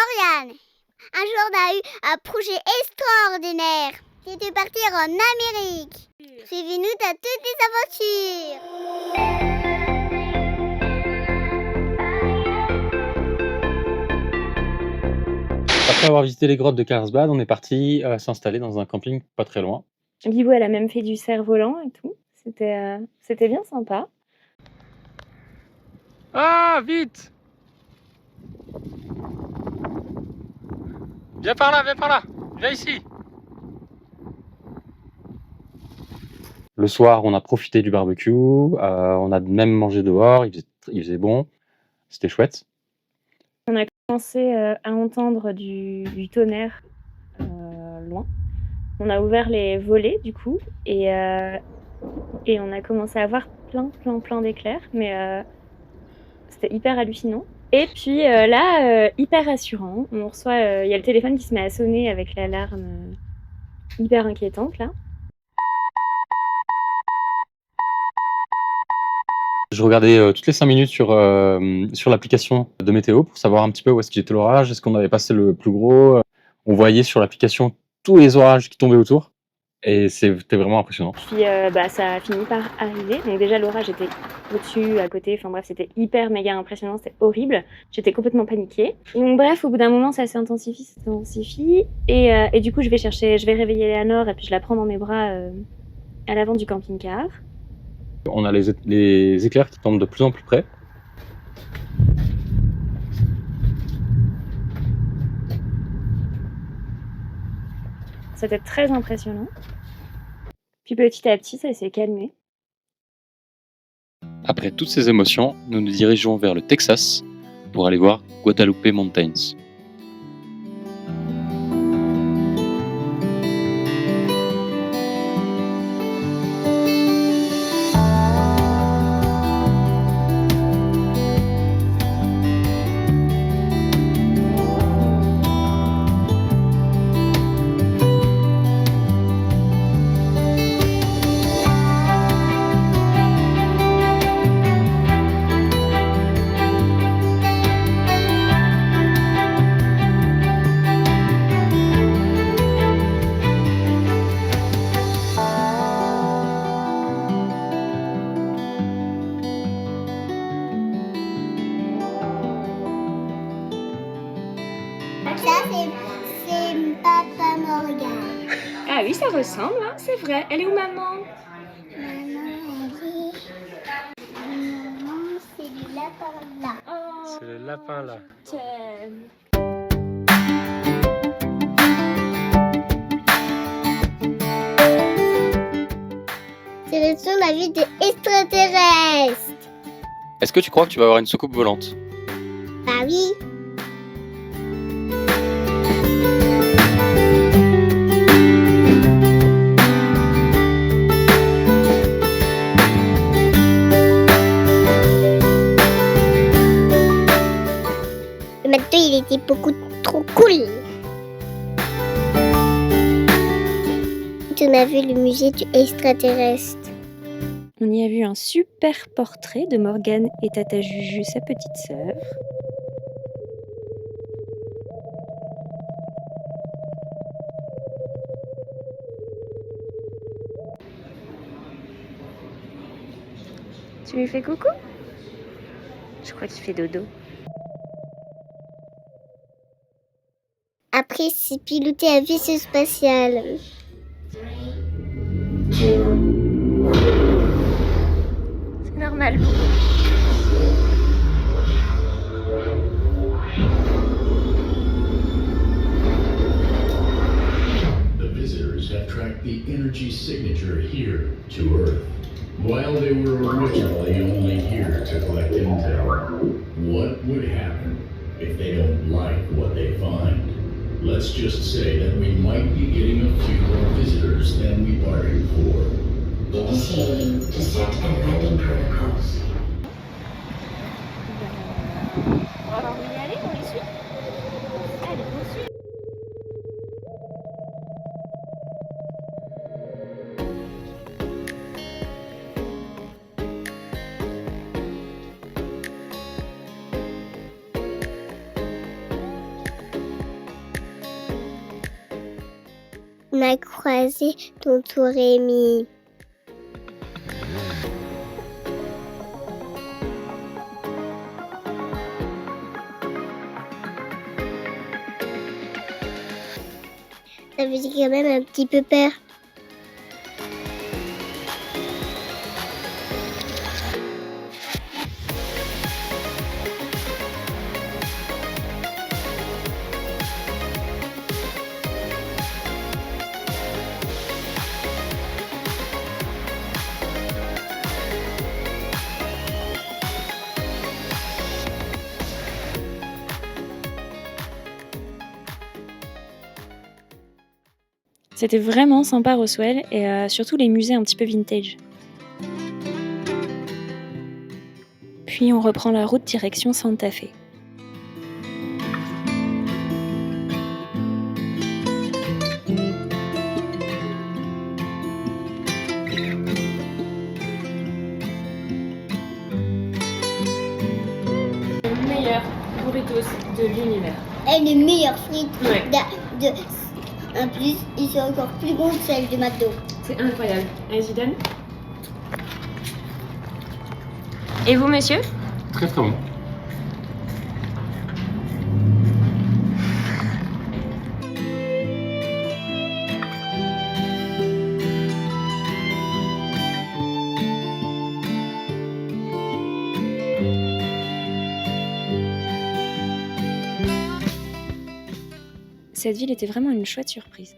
Morgane. Un jour, on a eu un projet extraordinaire. C'était partir en Amérique. Suivez-nous dans toutes les aventures. Après avoir visité les grottes de Carlsbad, on est parti s'installer dans un camping pas très loin. Bibou, elle a même fait du cerf-volant et tout. C'était bien sympa. Ah, vite! Viens par là, viens ici! Le soir, on a profité du barbecue, on a même mangé dehors, il faisait bon, c'était chouette. On a commencé à entendre du tonnerre loin. On a ouvert les volets du coup et on a commencé à voir plein d'éclairs, mais c'était hyper hallucinant. Et puis là, hyper rassurant, on reçoit, il y a le téléphone qui se met à sonner avec l'alarme hyper inquiétante là. Je regardais toutes les 5 minutes sur l'application de météo pour savoir un petit peu où est-ce qu'il était l'orage, est-ce qu'on avait passé le plus gros. On voyait sur l'application tous les orages qui tombaient autour et c'était vraiment impressionnant. Puis ça a fini par arriver. Donc déjà l'orage était au-dessus, à côté, enfin bref, c'était hyper méga impressionnant, c'était horrible. J'étais complètement paniquée. Donc bref, au bout d'un moment, ça s'intensifie. Et du coup, je vais réveiller Léanor et puis je la prends dans mes bras à l'avant du camping-car. On a les éclairs qui tombent de plus en plus près. C'était très impressionnant. Puis petit à petit, ça s'est calmé. Après toutes ces émotions, nous nous dirigeons vers le Texas pour aller voir Guadalupe Mountains. Ça, c'est Papa Morgane. Ah oui, ça ressemble, hein, c'est vrai. Elle est où maman? Maman, c'est du lapin là. Oh, C'est le lapin là. t'aimes. C'est le son de la vie des extraterrestres. Est-ce que tu crois que tu vas avoir une soucoupe volante? Bah oui. Le matin, il était beaucoup trop cool. On a vu le musée du extraterrestre. On y a vu un super portrait de Morgane et Tata Juju, sa petite sœur. Tu lui fais coucou? Je crois qu'il fait dodo. Après, c'est piloté un vaisseau spatial. C'est normal. The visitors have tracked the energy signature here to Earth. While they were originally only here to collect intel, what would happen if they don't like what they find? Let's just say that we might be getting a few more visitors than we bargained for. Initiating descent and landing protocols. On va y aller, on les suit? Allez, on suit. On a croisé tonton Rémi. Ça faisait quand même un petit peu peur. C'était vraiment sympa Roswell et surtout les musées un petit peu vintage. Puis on reprend la route direction Santa Fe. Meilleur burritos de l'univers. Et les meilleures frites. Ouais. En plus, ils sont encore plus bons que celles de McDo. C'est incroyable. Allez, Zidane. Et vous, monsieur? Très très bon. Cette ville était vraiment une chouette surprise.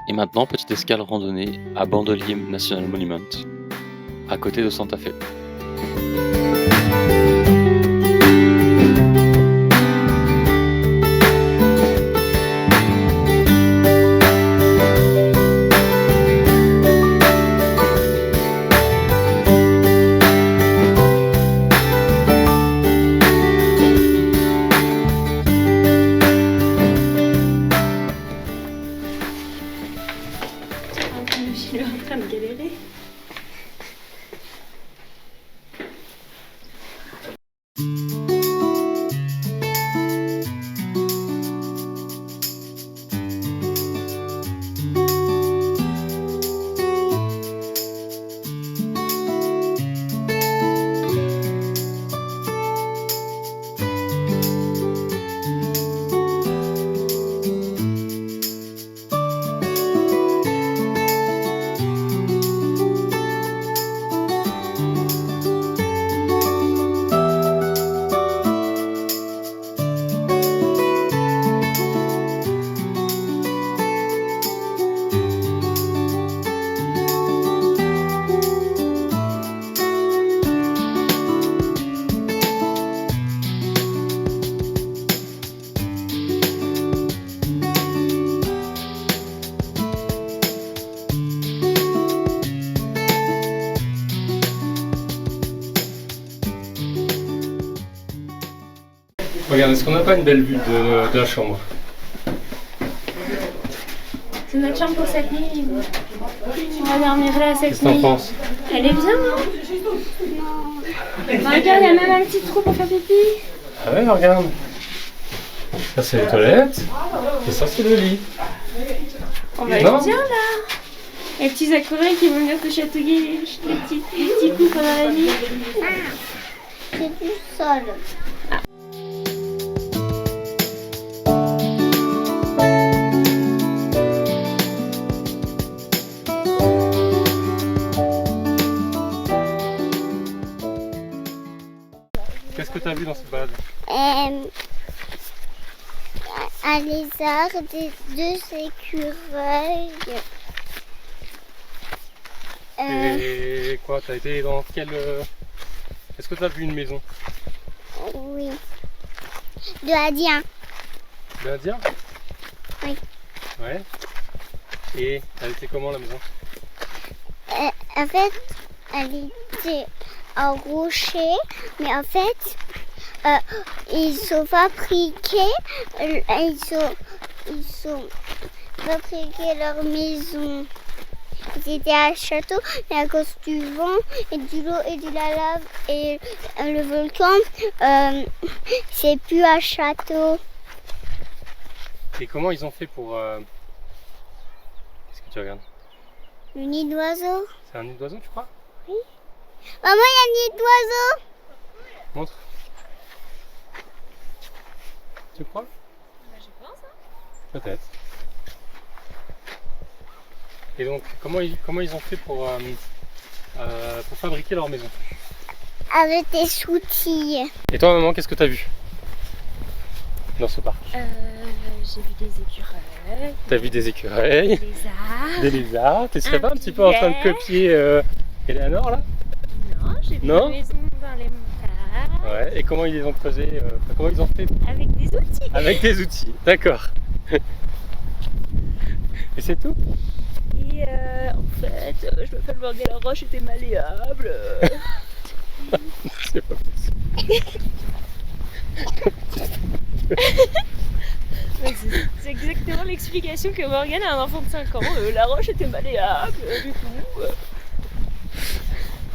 Et maintenant, petite escale randonnée à Bandelier National Monument, à côté de Santa Fe. Je suis en train de galérer. Regarde, est-ce qu'on n'a pas une belle vue de la chambre? C'est notre chambre pour cette nuit. On va dormir là cette Qu'est-ce que t'en nuit. penses? Elle est bien, hein? Regarde, il y a même un petit trou pour faire pipi. Ah ouais, regarde. Ça c'est les toilettes. Et ça c'est le lit. On va Non. être bien là. Les petits accourés qui vont venir te chatouiller les petits coups pendant la nuit. C'est tout seul. Qu'est-ce que t'as vu dans cette balade? Un lézard, deux écureuils. Et quoi, t'as été dans quelle... Est-ce que t'as vu une maison? Oui. De Indien. D'Indien? Oui. Ouais. Et elle était comment la maison? En fait, elle était en rocher, mais en fait, ils sont fabriqués, ils sont fabriqués leur maison. ils étaient à château, mais à cause du vent et de l'eau et de la lave et le volcan, c'est plus à château. Et comment ils ont fait pour... Qu'est-ce que tu regardes? Le nid d'oiseau. C'est un nid d'oiseau, tu crois? Maman, il y a un nid d'oiseau. Montre. Tu crois? Je pense. Peut-être. Et donc, comment ils ont fait pour fabriquer leur maison? Avec des soutilles. Et toi, maman, qu'est-ce que tu as vu dans ce parc? J'ai vu des écureuils, T'as vu des écureuils, des lézards. des lézards. Tu serais Un pas un petit peu en train de pivot. copier Eleanor là? Non, j'ai vu Non des maisons dans les montagnes. Ouais. Et comment ils les ont creusés? Comment ils ont fait? Avec des outils. Avec des outils. D'accord. Et c'est tout? Et en fait, je m'appelle Morgane, la roche était malléable. C'est pas possible. C'est exactement l'explication que Morgane a un enfant de 5 ans. La roche était malléable, du coup.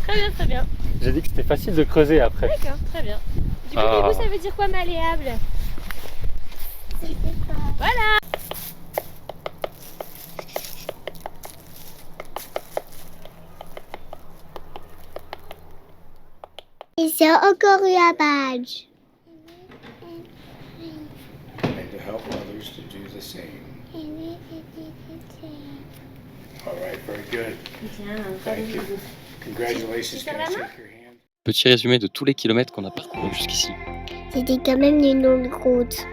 Très bien, très bien. J'ai dit que c'était facile de creuser après. D'accord, très bien. Du coup, Ah. Bibou, ça veut dire quoi malléable? Voilà. Et c'est encore eu un badge. And to help others to do the same. All right, very good. Thank you. Congratulations. Can I shake your hand? Petit résumé de tous les kilomètres qu'on a parcourus jusqu'ici. C'était quand même une longue route.